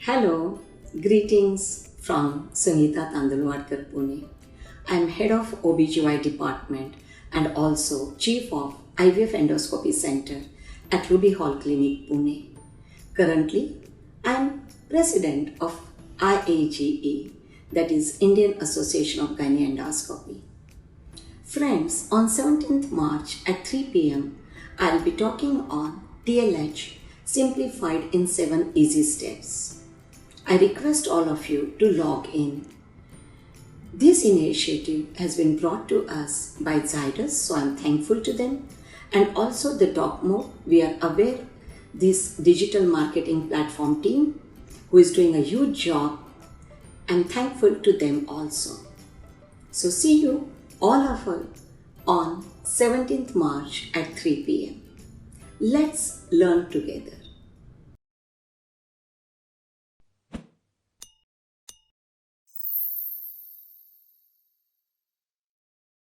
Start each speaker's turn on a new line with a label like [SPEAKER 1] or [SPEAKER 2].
[SPEAKER 1] Hello, greetings from Sunita Tandulwadkar, Pune. I am head of OBGY department and also chief of IVF Endoscopy Center at Ruby Hall Clinic, Pune. Currently, I am president of IAGE, that is Indian Association of Gynae Endoscopy. Friends, on 17th March at 3 p.m., I will be talking on TLH simplified in 7 easy steps. I request all of you to log in. This initiative has been brought to us by Zydus, so I am thankful to them, and also the DocMode. We are aware this digital marketing platform team who is doing a huge job. I am thankful to them also. So see you all of us on 17th March at 3 p.m. Let's learn together.